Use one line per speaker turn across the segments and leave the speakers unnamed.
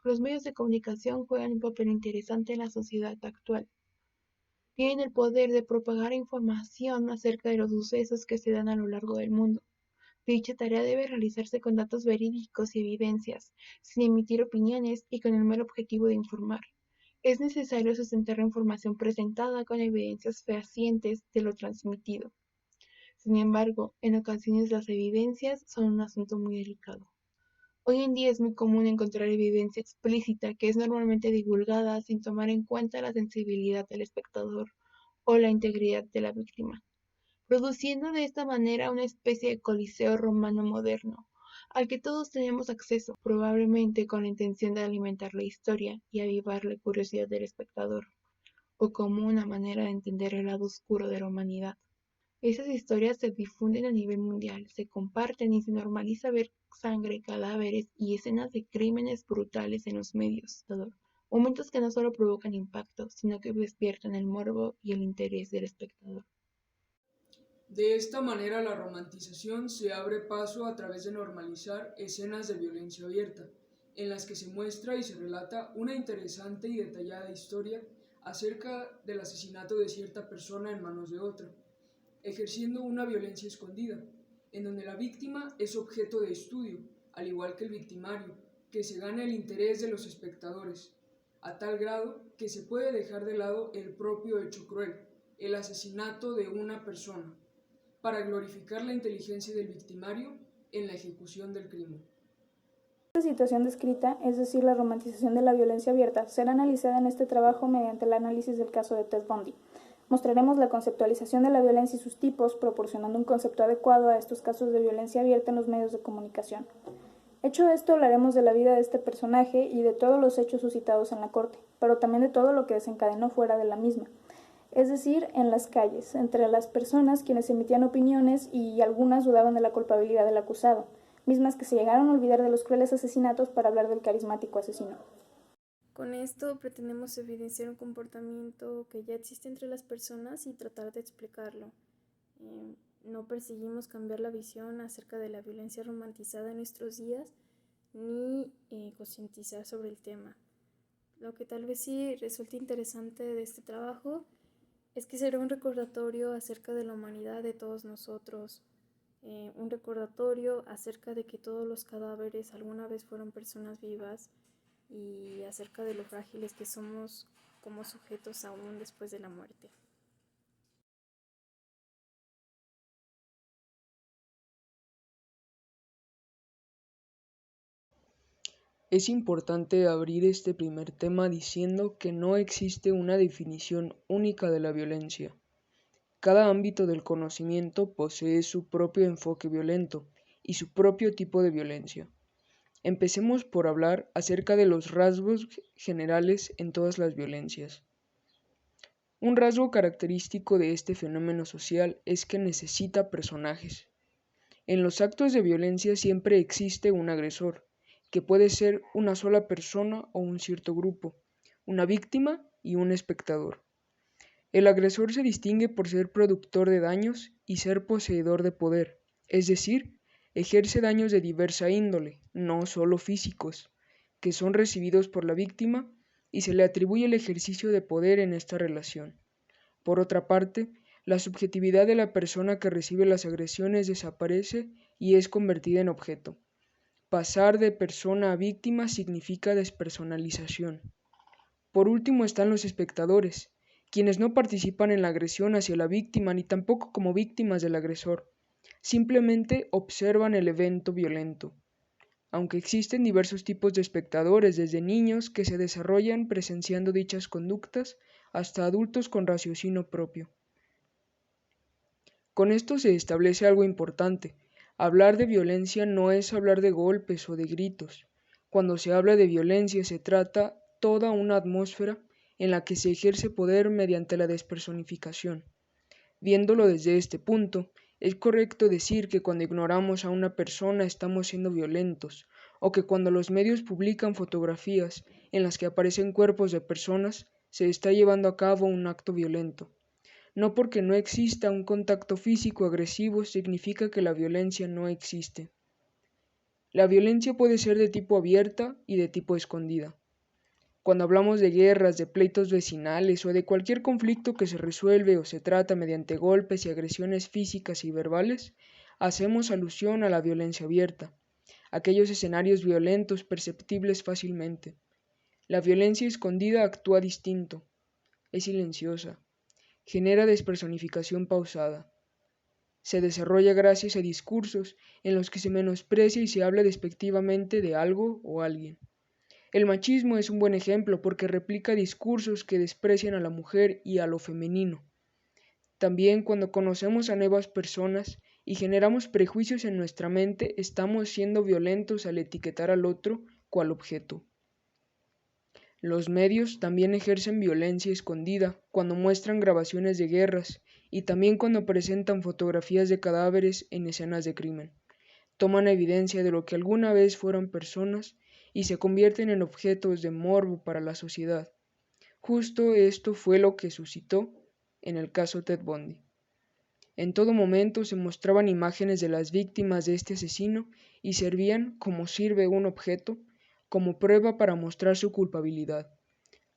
Los medios de comunicación juegan un papel interesante en la sociedad actual. Tienen el poder de propagar información acerca de los sucesos que se dan a lo largo del mundo. Dicha tarea debe realizarse con datos verídicos y evidencias, sin emitir opiniones y con el mero objetivo de informar. Es necesario sustentar la información presentada con evidencias fehacientes de lo transmitido. Sin embargo, en ocasiones las evidencias son un asunto muy delicado. Hoy en día es muy común encontrar evidencia explícita que es normalmente divulgada sin tomar en cuenta la sensibilidad del espectador o la integridad de la víctima, produciendo de esta manera una especie de coliseo romano moderno, al que todos tenemos acceso, probablemente con la intención de alimentar la historia y avivar la curiosidad del espectador, o como una manera de entender el lado oscuro de la humanidad. Esas historias se difunden a nivel mundial, se comparten y se normaliza ver sangre, cadáveres y escenas de crímenes brutales en los medios. Momentos que no solo provocan impacto, sino que despiertan el morbo y el interés del espectador.
De esta manera, la romantización se abre paso a través de normalizar escenas de violencia abierta, en las que se muestra y se relata una interesante y detallada historia acerca del asesinato de cierta persona en manos de otra, ejerciendo una violencia escondida, en donde la víctima es objeto de estudio, al igual que el victimario, que se gana el interés de los espectadores, a tal grado que se puede dejar de lado el propio hecho cruel, el asesinato de una persona, para glorificar la inteligencia del victimario en la ejecución del crimen.
Esta situación descrita, es decir, la romantización de la violencia abierta, será analizada en este trabajo mediante el análisis del caso de Ted Bundy. Mostraremos la conceptualización de la violencia y sus tipos, proporcionando un concepto adecuado a estos casos de violencia abierta en los medios de comunicación. Hecho esto, hablaremos de la vida de este personaje y de todos los hechos suscitados en la corte, pero también de todo lo que desencadenó fuera de la misma, es decir, en las calles, entre las personas quienes emitían opiniones y algunas dudaban de la culpabilidad del acusado, mismas que se llegaron a olvidar de los crueles asesinatos para hablar del carismático asesino.
Con esto pretendemos evidenciar un comportamiento que ya existe entre las personas y tratar de explicarlo. No perseguimos cambiar la visión acerca de la violencia romantizada en nuestros días ni concientizar sobre el tema. Lo que tal vez sí resulte interesante de este trabajo es que será un recordatorio acerca de la humanidad de todos nosotros, un recordatorio acerca de que todos los cadáveres alguna vez fueron personas vivas y acerca de lo frágiles que somos como sujetos aún después de la muerte.
Es importante abrir este primer tema diciendo que no existe una definición única de la violencia. Cada ámbito del conocimiento posee su propio enfoque violento y su propio tipo de violencia. Empecemos por hablar acerca de los rasgos generales en todas las violencias. Un rasgo característico de este fenómeno social es que necesita personajes. En los actos de violencia siempre existe un agresor, que puede ser una sola persona o un cierto grupo, una víctima y un espectador. El agresor se distingue por ser productor de daños y ser poseedor de poder, es decir, ejerce daños de diversa índole, no solo físicos, que son recibidos por la víctima y se le atribuye el ejercicio de poder en esta relación. Por otra parte, la subjetividad de la persona que recibe las agresiones desaparece y es convertida en objeto. Pasar de persona a víctima significa despersonalización. Por último están los espectadores, quienes no participan en la agresión hacia la víctima ni tampoco como víctimas del agresor, simplemente observan el evento violento. Aunque existen diversos tipos de espectadores, desde niños que se desarrollan presenciando dichas conductas hasta adultos con raciocinio propio. Con esto se establece algo importante. Hablar de violencia no es hablar de golpes o de gritos. Cuando se habla de violencia se trata toda una atmósfera en la que se ejerce poder mediante la despersonificación. Viéndolo desde este punto, es correcto decir que cuando ignoramos a una persona estamos siendo violentos, o que cuando los medios publican fotografías en las que aparecen cuerpos de personas, se está llevando a cabo un acto violento. No porque no exista un contacto físico agresivo significa que la violencia no existe. La violencia puede ser de tipo abierta y de tipo escondida. Cuando hablamos de guerras, de pleitos vecinales o de cualquier conflicto que se resuelve o se trata mediante golpes y agresiones físicas y verbales, hacemos alusión a la violencia abierta, aquellos escenarios violentos perceptibles fácilmente. La violencia escondida actúa distinto, es silenciosa, genera despersonificación pausada. Se desarrolla gracias a discursos en los que se menosprecia y se habla despectivamente de algo o alguien. El machismo es un buen ejemplo porque replica discursos que desprecian a la mujer y a lo femenino. También cuando conocemos a nuevas personas y generamos prejuicios en nuestra mente, estamos siendo violentos al etiquetar al otro cual objeto. Los medios también ejercen violencia escondida cuando muestran grabaciones de guerras y también cuando presentan fotografías de cadáveres en escenas de crimen. Toman evidencia de lo que alguna vez fueron personas y se convierten en objetos de morbo para la sociedad. Justo esto fue lo que suscitó en el caso Ted Bundy. En todo momento se mostraban imágenes de las víctimas de este asesino y servían, como sirve un objeto, como prueba para mostrar su culpabilidad.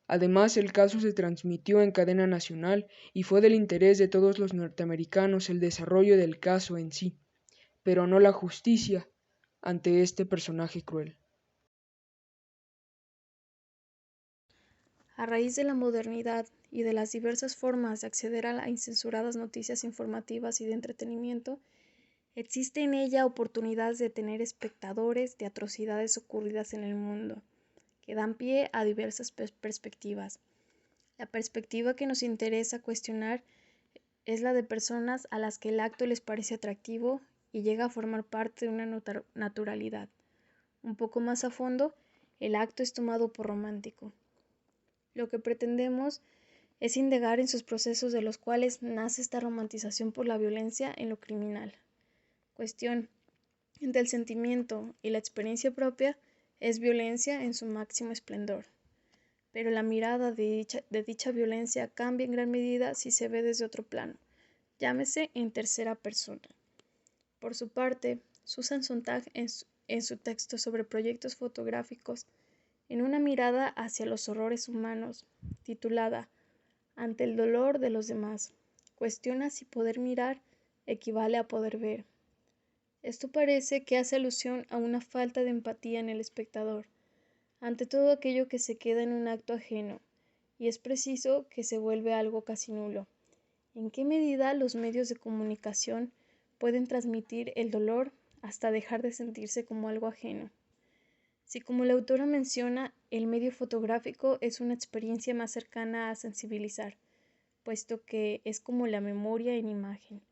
Además, el caso se transmitió en cadena nacional y fue del interés de todos los norteamericanos el desarrollo del caso en sí, pero no la justicia ante este personaje cruel.
A raíz de la modernidad y de las diversas formas de acceder a las incensuradas noticias informativas y de entretenimiento, existe en ella oportunidades de tener espectadores de atrocidades ocurridas en el mundo, que dan pie a diversas perspectivas. La perspectiva que nos interesa cuestionar es la de personas a las que el acto les parece atractivo y llega a formar parte de una naturalidad. Un poco más a fondo, el acto es tomado por romántico. Lo que pretendemos es indagar en sus procesos de los cuales nace esta romantización por la violencia en lo criminal. Cuestión: entre el sentimiento y la experiencia propia es violencia en su máximo esplendor, pero la mirada de dicha violencia cambia en gran medida si se ve desde otro plano, llámese en tercera persona. Por su parte, Susan Sontag en su texto sobre proyectos fotográficos, en una mirada hacia los horrores humanos, titulada Ante el dolor de los demás, cuestiona si poder mirar equivale a poder ver. Esto parece que hace alusión a una falta de empatía en el espectador, ante todo aquello que se queda en un acto ajeno, y es preciso que se vuelve algo casi nulo. ¿En qué medida los medios de comunicación pueden transmitir el dolor hasta dejar de sentirse como algo ajeno? Si, como la autora menciona, el medio fotográfico es una experiencia más cercana a sensibilizar, puesto que es como la memoria en imagen.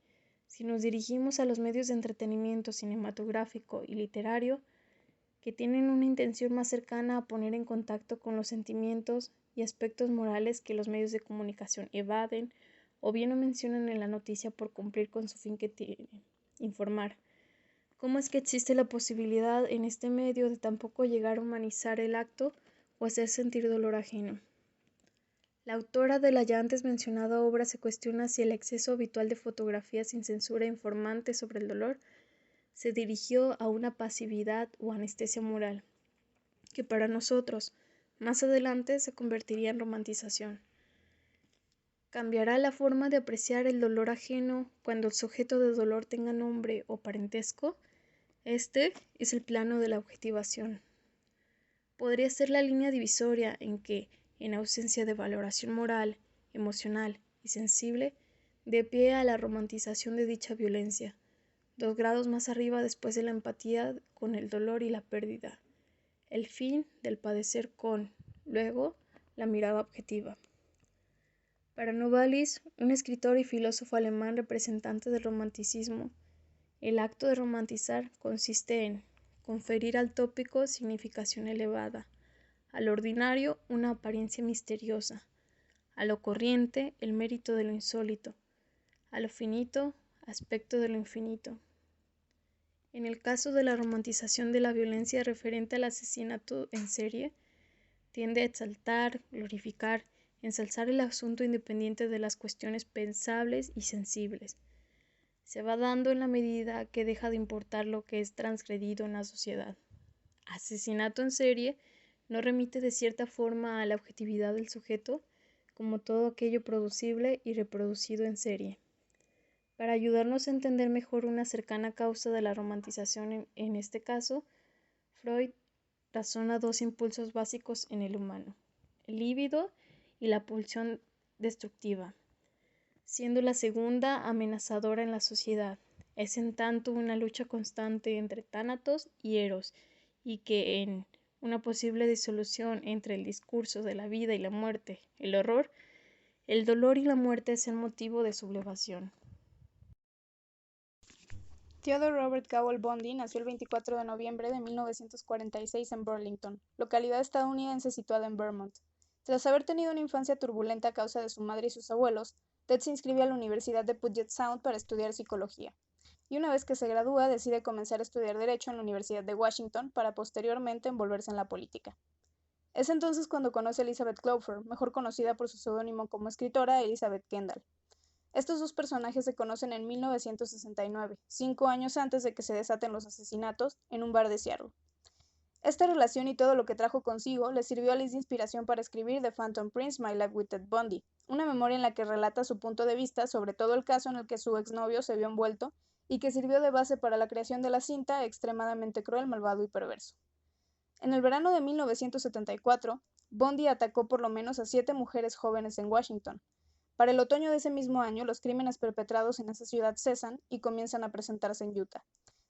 Si nos dirigimos a los medios de entretenimiento cinematográfico y literario, que tienen una intención más cercana a poner en contacto con los sentimientos y aspectos morales que los medios de comunicación evaden o bien no mencionan en la noticia por cumplir con su fin que tienen, informar. ¿Cómo es que existe la posibilidad en este medio de tampoco llegar a humanizar el acto o hacer sentir dolor ajeno? La autora de la ya antes mencionada obra se cuestiona si el exceso habitual de fotografías sin censura informantes sobre el dolor se dirigió a una pasividad o anestesia moral, que para nosotros, más adelante, se convertiría en romantización. ¿Cambiará la forma de apreciar el dolor ajeno cuando el sujeto de dolor tenga nombre o parentesco? Este es el plano de la objetivación. Podría ser la línea divisoria en que, en ausencia de valoración moral, emocional y sensible, dé pie a la romantización de dicha violencia, 2 grados más arriba después de la empatía con el dolor y la pérdida, el fin del padecer con, luego, la mirada objetiva. Para Novalis, un escritor y filósofo alemán representante del romanticismo, el acto de romantizar consiste en conferir al tópico significación elevada, al ordinario una apariencia misteriosa, a lo corriente el mérito de lo insólito, a lo finito aspecto de lo infinito. En el caso de la romantización de la violencia referente al asesinato en serie, tiende a exaltar, glorificar, ensalzar el asunto independiente de las cuestiones pensables y sensibles. Se va dando en la medida que deja de importar lo que es transgredido en la sociedad. Asesinato en serie no remite de cierta forma a la objetividad del sujeto, como todo aquello producible y reproducido en serie. Para ayudarnos a entender mejor una cercana causa de la romantización en este caso, Freud razona dos impulsos básicos en el humano, el líbido y la pulsión destructiva, siendo la segunda amenazadora en la sociedad. Es en tanto una lucha constante entre tánatos y eros, y que en una posible disolución entre el discurso de la vida y la muerte, el horror, el dolor y la muerte es el motivo de sublevación.
Theodore Robert Cowell Bundy nació el 24 de noviembre de 1946 en Burlington, localidad estadounidense situada en Vermont. Tras haber tenido una infancia turbulenta a causa de su madre y sus abuelos, Ted se inscribe a la Universidad de Puget Sound para estudiar psicología, y una vez que se gradúa decide comenzar a estudiar Derecho en la Universidad de Washington para posteriormente envolverse en la política. Es entonces cuando conoce a Elizabeth Clover, mejor conocida por su seudónimo como escritora Elizabeth Kendall. Estos dos personajes se conocen en 1969, 5 años antes de que se desaten los asesinatos en un bar de Seattle. Esta relación y todo lo que trajo consigo le sirvió a Liz de inspiración para escribir The Phantom Prince, My Life with Ted Bundy, una memoria en la que relata su punto de vista sobre todo el caso en el que su exnovio se vio envuelto y que sirvió de base para la creación de la cinta Extremadamente cruel, malvado y perverso. En el verano de 1974, Bundy atacó por lo menos a 7 mujeres jóvenes en Washington. Para el otoño de ese mismo año, los crímenes perpetrados en esa ciudad cesan y comienzan a presentarse en Utah,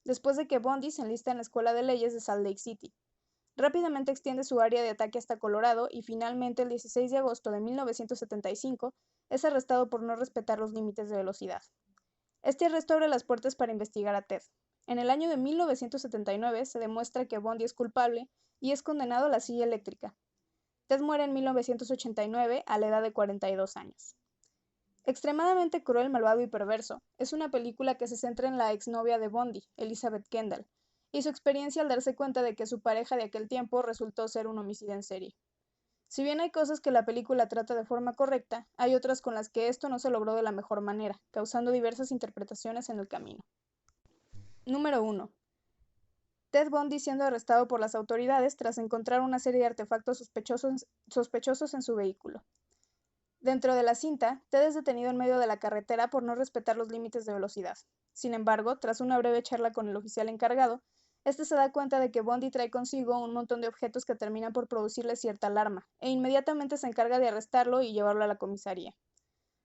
después de que Bundy se enlista en la Escuela de Leyes de Salt Lake City. Rápidamente extiende su área de ataque hasta Colorado y finalmente el 16 de agosto de 1975 es arrestado por no respetar los límites de velocidad. Este arresto abre las puertas para investigar a Ted. En el año de 1979 se demuestra que Bundy es culpable y es condenado a la silla eléctrica. Ted muere en 1989 a la edad de 42 años. Extremadamente cruel, malvado y perverso es una película que se centra en la exnovia de Bundy, Elizabeth Kendall, y su experiencia al darse cuenta de que su pareja de aquel tiempo resultó ser un homicida en serie. Si bien hay cosas que la película trata de forma correcta, hay otras con las que esto no se logró de la mejor manera, causando diversas interpretaciones en el camino. Número 1. Ted Bundy siendo arrestado por las autoridades tras encontrar una serie de artefactos sospechosos en su vehículo. Dentro de la cinta, Ted es detenido en medio de la carretera por no respetar los límites de velocidad. Sin embargo, tras una breve charla con el oficial encargado, este se da cuenta de que Bundy trae consigo un montón de objetos que terminan por producirle cierta alarma, e inmediatamente se encarga de arrestarlo y llevarlo a la comisaría.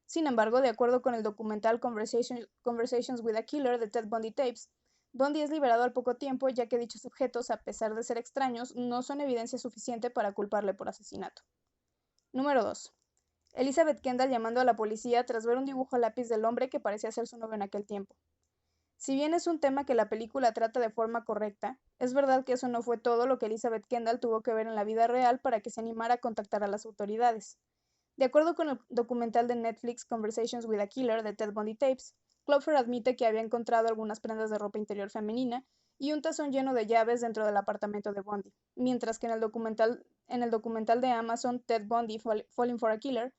Sin embargo, de acuerdo con el documental Conversations with a Killer de Ted Bundy Tapes, Bundy es liberado al poco tiempo ya que dichos objetos, a pesar de ser extraños, no son evidencia suficiente para culparle por asesinato. Número 2. Elizabeth Kendall llamando a la policía tras ver un dibujo a lápiz del hombre que parecía ser su novio en aquel tiempo. Si bien es un tema que la película trata de forma correcta, es verdad que eso no fue todo lo que Elizabeth Kendall tuvo que ver en la vida real para que se animara a contactar a las autoridades. De acuerdo con el documental de Netflix Conversations with a Killer de Ted Bundy Tapes, Clover admite que había encontrado algunas prendas de ropa interior femenina y un tazón lleno de llaves dentro del apartamento de Bundy, mientras que en el documental de Amazon Ted Bundy Falling for a Killer,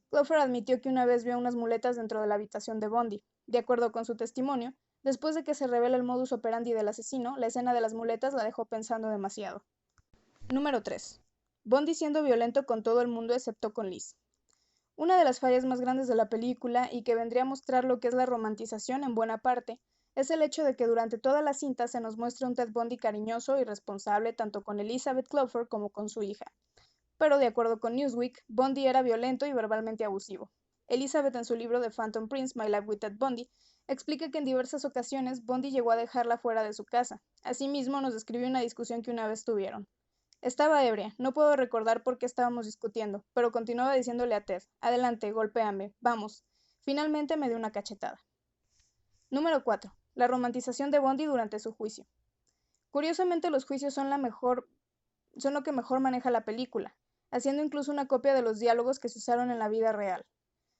Clover admitió que una vez vio unas muletas dentro de la habitación de Bundy. De acuerdo con su testimonio, después de que se revela el modus operandi del asesino, la escena de las muletas la dejó pensando demasiado. Número 3. Bundy siendo violento con todo el mundo excepto con Liz. Una de las fallas más grandes de la película, y que vendría a mostrar lo que es la romantización en buena parte, es el hecho de que durante toda la cinta se nos muestra un Ted Bundy cariñoso y responsable tanto con Elizabeth Clover como con su hija. Pero de acuerdo con Newsweek, Bundy era violento y verbalmente abusivo. Elizabeth en su libro The Phantom Prince, My Life with Ted Bundy, explica que en diversas ocasiones Bundy llegó a dejarla fuera de su casa. Asimismo, nos describió una discusión que una vez tuvieron. Estaba ebria, no puedo recordar por qué estábamos discutiendo, pero continuaba diciéndole a Ted, adelante, golpéame, vamos. Finalmente me dio una cachetada. Número 4. La romantización de Bundy durante su juicio. Curiosamente, los juicios son lo que mejor maneja la película, haciendo incluso una copia de los diálogos que se usaron en la vida real.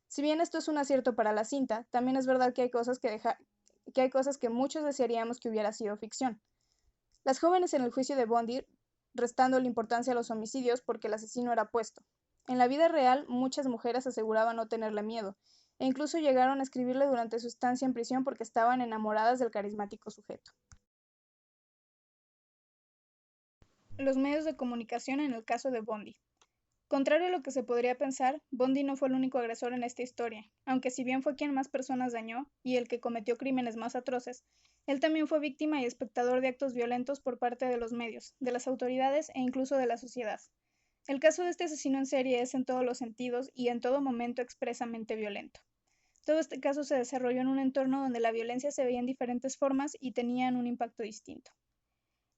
Si bien esto es un acierto para la cinta, también es verdad que hay cosas que muchos desearíamos que hubiera sido ficción. Las jóvenes en el juicio de Bundy restando la importancia a los homicidios porque el asesino era puesto. En la vida real, muchas mujeres aseguraban no tenerle miedo, e incluso llegaron a escribirle durante su estancia en prisión porque estaban enamoradas del carismático sujeto. Los medios de comunicación en el caso de Bundy. Contrario a lo que se podría pensar, Bundy no fue el único agresor en esta historia, aunque si bien fue quien más personas dañó y el que cometió crímenes más atroces, él también fue víctima y espectador de actos violentos por parte de los medios, de las autoridades e incluso de la sociedad. El caso de este asesino en serie es en todos los sentidos y en todo momento expresamente violento. Todo este caso se desarrolló en un entorno donde la violencia se veía en diferentes formas y tenían un impacto distinto.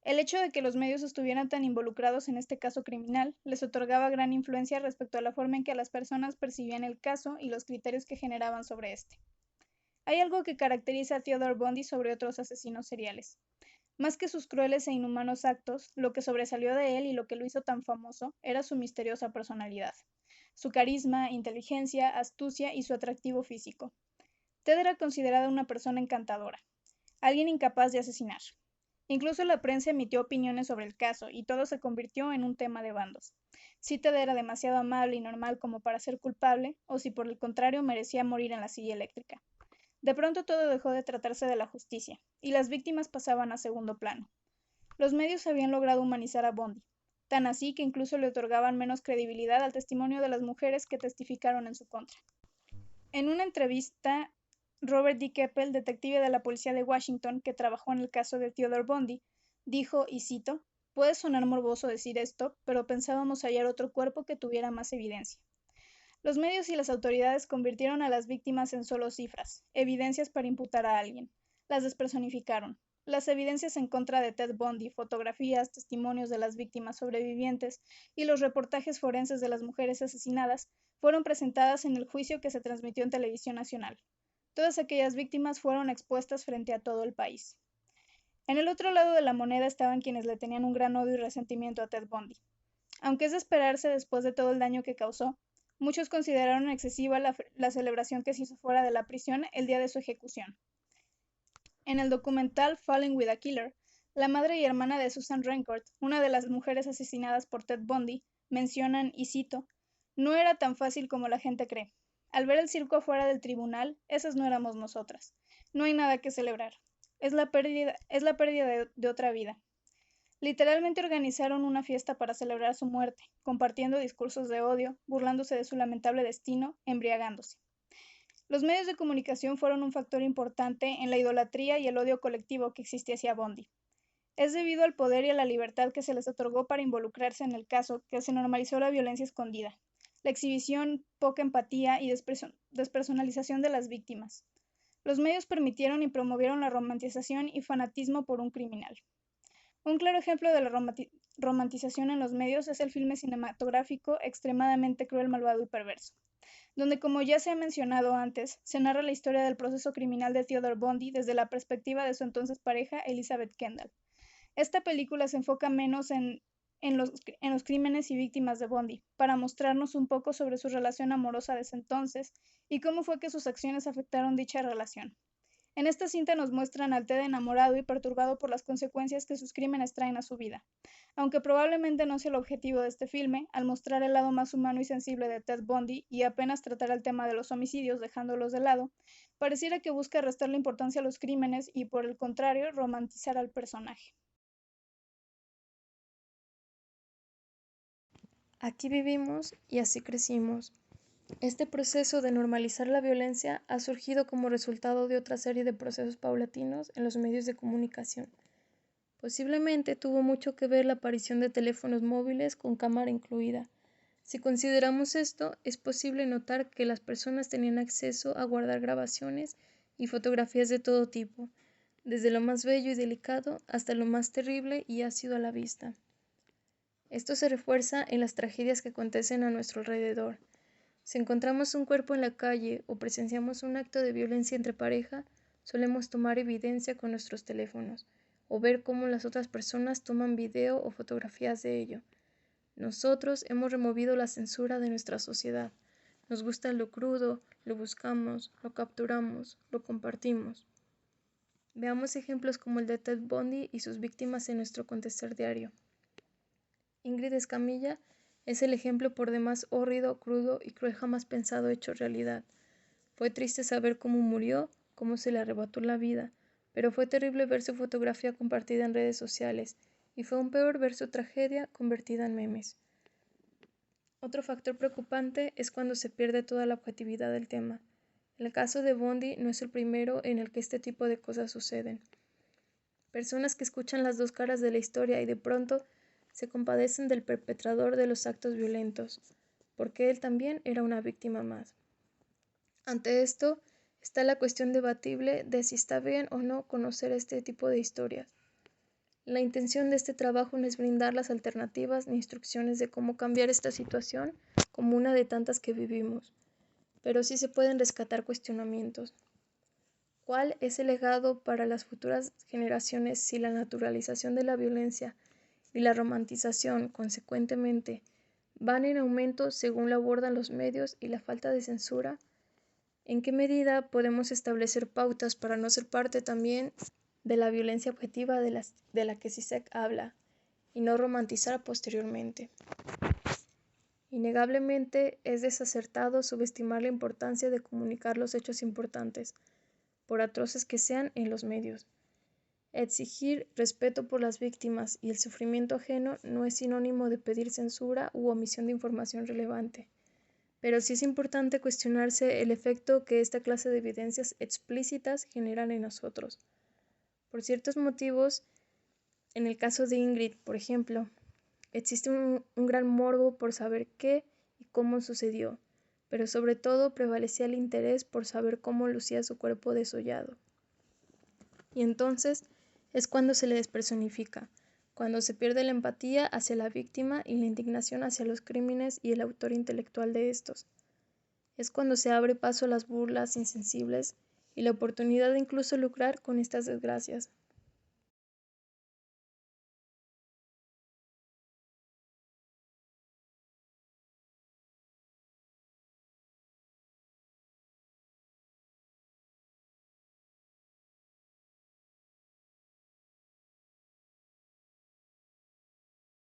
El hecho de que los medios estuvieran tan involucrados en este caso criminal les otorgaba gran influencia respecto a la forma en que las personas percibían el caso y los criterios que generaban sobre este. Hay algo que caracteriza a Theodore Bundy sobre otros asesinos seriales. Más que sus crueles e inhumanos actos, lo que sobresalió de él y lo que lo hizo tan famoso era su misteriosa personalidad, su carisma, inteligencia, astucia y su atractivo físico. Ted era considerada una persona encantadora, alguien incapaz de asesinar. Incluso la prensa emitió opiniones sobre el caso y todo se convirtió en un tema de bandos. Si Ted era demasiado amable y normal como para ser culpable, o si por el contrario merecía morir en la silla eléctrica. De pronto todo dejó de tratarse de la justicia, y las víctimas pasaban a segundo plano. Los medios habían logrado humanizar a Bundy, tan así que incluso le otorgaban menos credibilidad al testimonio de las mujeres que testificaron en su contra. En una entrevista, Robert D. Keppel, detective de la policía de Washington que trabajó en el caso de Theodore Bundy, dijo, y cito, «Puede sonar morboso decir esto, pero pensábamos hallar otro cuerpo que tuviera más evidencia». Los medios y las autoridades convirtieron a las víctimas en solo cifras, evidencias para imputar a alguien. Las despersonificaron. Las evidencias en contra de Ted Bundy, fotografías, testimonios de las víctimas sobrevivientes y los reportajes forenses de las mujeres asesinadas fueron presentadas en el juicio que se transmitió en televisión nacional. Todas aquellas víctimas fueron expuestas frente a todo el país. En el otro lado de la moneda estaban quienes le tenían un gran odio y resentimiento a Ted Bundy. Aunque es de esperarse después de todo el daño que causó, muchos consideraron excesiva la celebración que se hizo fuera de la prisión el día de su ejecución. En el documental Falling with a Killer, la madre y hermana de Susan Rancourt, una de las mujeres asesinadas por Ted Bundy, mencionan, y cito, «No era tan fácil como la gente cree. Al ver el circo afuera del tribunal, esas no éramos nosotras. No hay nada que celebrar. Es la pérdida de otra vida». Literalmente organizaron una fiesta para celebrar su muerte, compartiendo discursos de odio, burlándose de su lamentable destino, embriagándose. Los medios de comunicación fueron un factor importante en la idolatría y el odio colectivo que existe hacia Bundy. Es debido al poder y a la libertad que se les otorgó para involucrarse en el caso que se normalizó la violencia escondida, la exhibición, poca empatía y despersonalización de las víctimas. Los medios permitieron y promovieron la romantización y fanatismo por un criminal. Un claro ejemplo de la romantización en los medios es el filme cinematográfico Extremadamente cruel, malvado y perverso, donde, como ya se ha mencionado antes, se narra la historia del proceso criminal de Theodore Bundy desde la perspectiva de su entonces pareja Elizabeth Kendall. Esta película se enfoca menos en los crímenes y víctimas de Bundy, para mostrarnos un poco sobre su relación amorosa de ese entonces y cómo fue que sus acciones afectaron dicha relación. En esta cinta nos muestran al Ted enamorado y perturbado por las consecuencias que sus crímenes traen a su vida. Aunque probablemente no sea el objetivo de este filme, al mostrar el lado más humano y sensible de Ted Bundy y apenas tratar el tema de los homicidios dejándolos de lado, pareciera que busca restarle importancia a los crímenes y, por el contrario, romantizar al personaje.
Aquí vivimos y así crecimos. Este proceso de normalizar la violencia ha surgido como resultado de otra serie de procesos paulatinos en los medios de comunicación. Posiblemente tuvo mucho que ver la aparición de teléfonos móviles con cámara incluida. Si consideramos esto, es posible notar que las personas tenían acceso a guardar grabaciones y fotografías de todo tipo, desde lo más bello y delicado hasta lo más terrible y ácido a la vista. Esto se refuerza en las tragedias que acontecen a nuestro alrededor. Si encontramos un cuerpo en la calle o presenciamos un acto de violencia entre pareja, solemos tomar evidencia con nuestros teléfonos o ver cómo las otras personas toman video o fotografías de ello. Nosotros hemos removido la censura de nuestra sociedad. Nos gusta lo crudo, lo buscamos, lo capturamos, lo compartimos. Veamos ejemplos como el de Ted Bundy y sus víctimas en nuestro acontecer diario. Ingrid Escamilla es el ejemplo por demás hórrido, crudo y cruel jamás pensado hecho realidad. Fue triste saber cómo murió, cómo se le arrebató la vida, pero fue terrible ver su fotografía compartida en redes sociales, y fue aún peor ver su tragedia convertida en memes. Otro factor preocupante es cuando se pierde toda la objetividad del tema. El caso de Bundy no es el primero en el que este tipo de cosas suceden. Personas que escuchan las dos caras de la historia y de pronto se compadecen del perpetrador de los actos violentos, porque él también era una víctima más. Ante esto está la cuestión debatible de si está bien o no conocer este tipo de historias. La intención de este trabajo no es brindar las alternativas ni instrucciones de cómo cambiar esta situación como una de tantas que vivimos, pero sí se pueden rescatar cuestionamientos. ¿Cuál es el legado para las futuras generaciones si la naturalización de la violencia y la romantización, consecuentemente, van en aumento según lo abordan los medios y la falta de censura? ¿En qué medida podemos establecer pautas para no ser parte también de la violencia objetiva de la que CISEC habla y no romantizar posteriormente? Innegablemente es desacertado subestimar la importancia de comunicar los hechos importantes, por atroces que sean, en los medios. Exigir respeto por las víctimas y el sufrimiento ajeno no es sinónimo de pedir censura u omisión de información relevante. Pero sí es importante cuestionarse el efecto que esta clase de evidencias explícitas generan en nosotros. Por ciertos motivos, en el caso de Ingrid, por ejemplo, existe un gran morbo por saber qué y cómo sucedió, pero sobre todo prevalecía el interés por saber cómo lucía su cuerpo desollado. Y entonces es cuando se le despersonifica, cuando se pierde la empatía hacia la víctima y la indignación hacia los crímenes y el autor intelectual de estos. Es cuando se abre paso a las burlas insensibles y la oportunidad de incluso lucrar con estas desgracias.